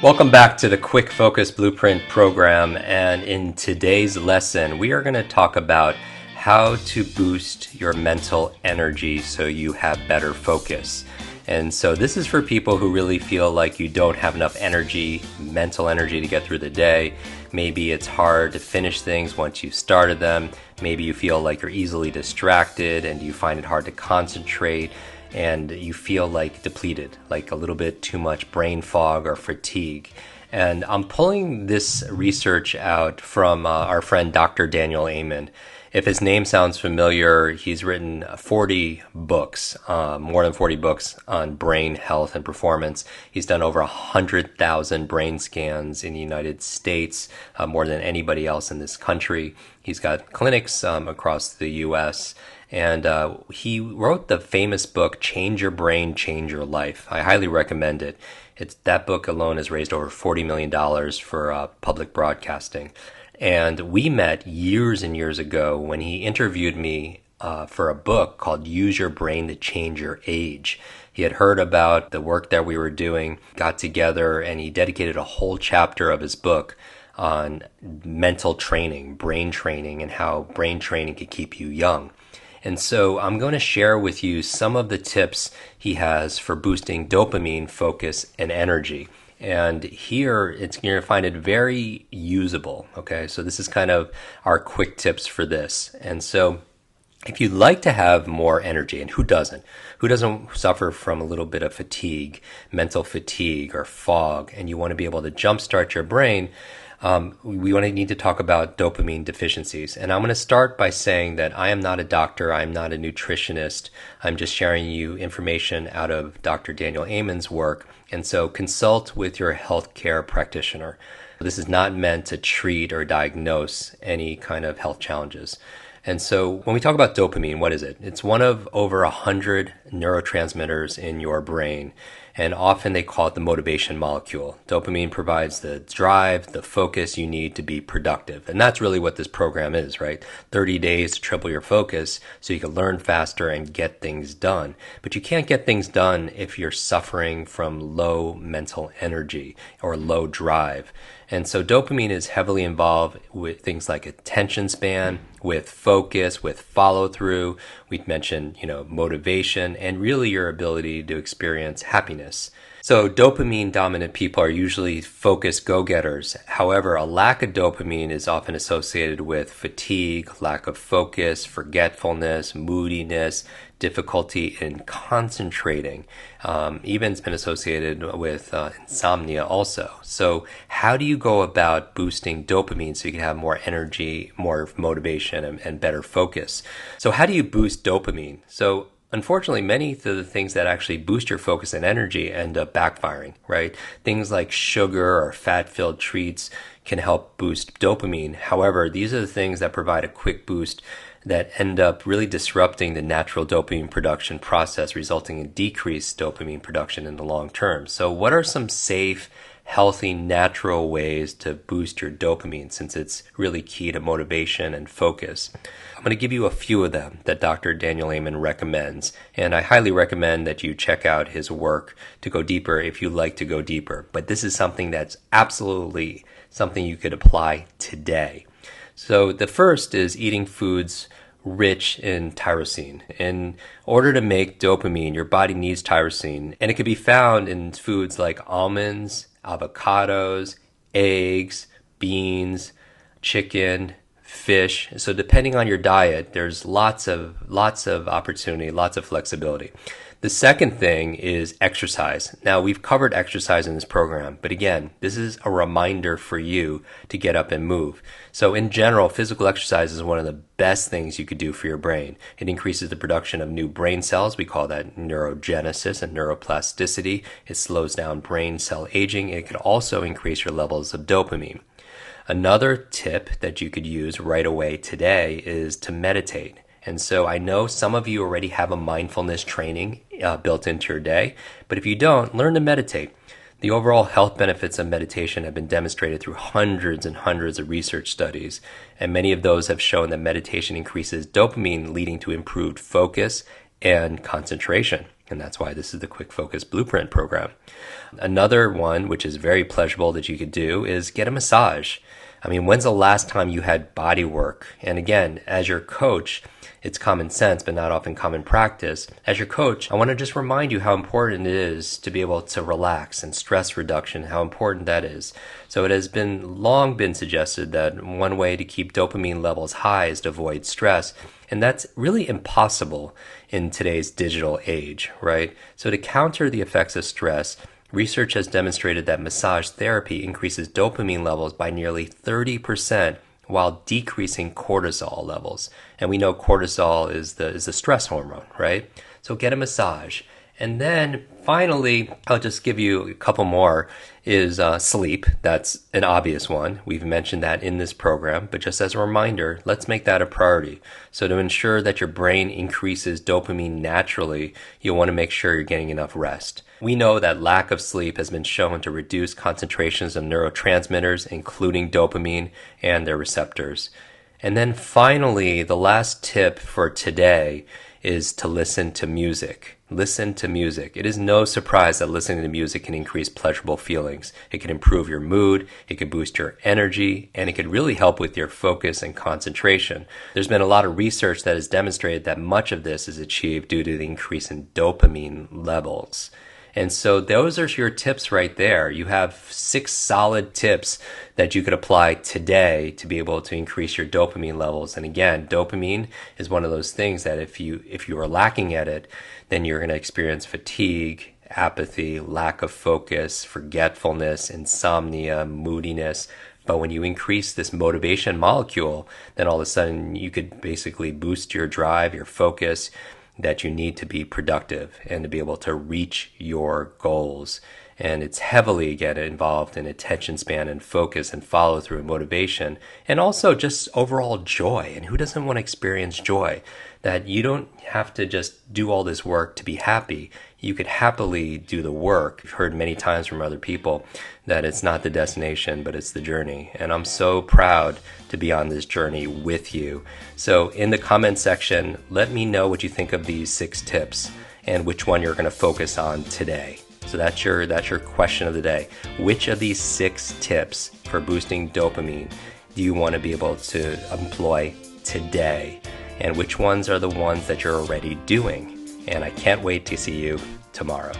Welcome back to the Quick Focus Blueprint program. And in today's lesson, we are going to talk about how to boost your mental energy so you have better focus. And so this is for people who really feel like you don't have enough energy, mental energy to get through the day. Maybe it's hard to finish things once you've started them. Maybe you feel like you're easily distracted and you find it hard to concentrate. And you feel like depleted, like a little bit too much brain fog or fatigue. And I'm pulling this research out from our friend Dr. Daniel Amen. If his name sounds familiar, he's written 40 books, more than 40 books on brain health and performance. He's done over 100,000 brain scans in the United States, more than anybody else in this country. He's got clinics across the U.S., and he wrote the famous book, Change Your Brain, Change Your Life. I highly recommend it. That book alone has raised over $40 million for public broadcasting. And we met years and years ago when he interviewed me for a book called Use Your Brain to Change Your Age. He had heard about the work that we were doing, got together, and he dedicated a whole chapter of his book on mental training, brain training, and how brain training could keep you young. And so I'm going to share with you some of the tips he has for boosting dopamine, focus, and energy. And here you're going to find it very usable. Okay, so this is kind of our quick tips for this. And so if you'd like to have more energy, and who doesn't? Who doesn't suffer from a little bit of fatigue, mental fatigue or fog, and you want to be able to jumpstart your brain, we need to talk about dopamine deficiencies. And I'm going to start by saying that I am not a doctor. I'm not a nutritionist. I'm just sharing you information out of Dr. Daniel Amen's work. And so consult with your healthcare practitioner. This is not meant to treat or diagnose any kind of health challenges. And so when we talk about dopamine, what is it? It's one of over 100 neurotransmitters in your brain. And often they call it the motivation molecule. Dopamine provides the drive, the focus you need to be productive. And that's really what this program is, right? 30 days to triple your focus so you can learn faster and get things done. But you can't get things done if you're suffering from low mental energy or low drive. And so dopamine is heavily involved with things like attention span, with focus, with follow through. We've mentioned, motivation, and really your ability to experience happiness. So dopamine dominant people are usually focused go-getters. However, a lack of dopamine is often associated with fatigue, lack of focus, forgetfulness, moodiness, difficulty in concentrating. Even it's been associated with insomnia also. So how do you go about boosting dopamine so you can have more energy, more motivation, and better focus? So how do you boost dopamine? So unfortunately, many of the things that actually boost your focus and energy end up backfiring, right? Things like sugar or fat-filled treats can help boost dopamine. However, these are the things that provide a quick boost that end up really disrupting the natural dopamine production process, resulting in decreased dopamine production in the long term. So what are some safe, healthy, natural ways to boost your dopamine, since it's really key to motivation and focus? I'm going to give you a few of them that Dr. Daniel Amen recommends, and I highly recommend that you check out his work to go deeper if you like to go deeper. But this is something that's absolutely something you could apply today. So the first is eating foods rich in tyrosine. In order to make dopamine, your body needs tyrosine, and it can be found in foods like almonds, avocados, eggs, beans, chicken, fish. So depending on your diet, there's lots of opportunity, lots of flexibility. The second thing is exercise. Now, we've covered exercise in this program, but again, this is a reminder for you to get up and move. So in general, physical exercise is one of the best things you could do for your brain. It increases the production of new brain cells. We call that neurogenesis and neuroplasticity. It slows down brain cell aging. It could also increase your levels of dopamine. Another tip that you could use right away today is to meditate. And so I know some of you already have a mindfulness training built into your day, but if you don't, learn to meditate. The overall health benefits of meditation have been demonstrated through hundreds and hundreds of research studies, and many of those have shown that meditation increases dopamine, leading to improved focus and concentration. And that's why this is the Quick Focus Blueprint program. Another one, which is very pleasurable that you could do, is get a massage. I mean, when's the last time you had body work? And again, as your coach, it's common sense, but not often common practice. As your coach, I want to just remind you how important it is to be able to relax, and stress reduction, how important that is. So it has long been suggested that one way to keep dopamine levels high is to avoid stress. And that's really impossible in today's digital age, right? So to counter the effects of stress, research has demonstrated that massage therapy increases dopamine levels by nearly 30% while decreasing cortisol levels. And we know cortisol is the stress hormone, right? So get a massage. And then finally, I'll just give you a couple more, is sleep. That's an obvious one. We've mentioned that in this program, but just as a reminder, let's make that a priority. So to ensure that your brain increases dopamine naturally, you'll want to make sure you're getting enough rest. We know that lack of sleep has been shown to reduce concentrations of neurotransmitters, including dopamine and their receptors. And then finally, the last tip for today is to listen to music. Listen to music. It is no surprise that listening to music can increase pleasurable feelings. It can improve your mood, it can boost your energy, and it can really help with your focus and concentration. There's been a lot of research that has demonstrated that much of this is achieved due to the increase in dopamine levels. And so those are your tips right there. You have 6 solid tips that you could apply today to be able to increase your dopamine levels. And again, dopamine is one of those things that if you are lacking at it, then you're going to experience fatigue, apathy, lack of focus, forgetfulness, insomnia, moodiness. But when you increase this motivation molecule, then all of a sudden you could basically boost your drive, your focus, that you need to be productive and to be able to reach your goals. And it's heavily, again, involved in attention span and focus and follow through and motivation, and also just overall joy. And who doesn't want to experience joy? That you don't have to just do all this work to be happy. You could happily do the work. I've heard many times from other people that it's not the destination, but it's the journey. And I'm so proud to be on this journey with you. So in the comment section, let me know what you think of these 6 tips and which one you're going to focus on today. So that's your question of the day. Which of these 6 tips for boosting dopamine do you want to be able to employ today? And which ones are the ones that you're already doing? And I can't wait to see you tomorrow.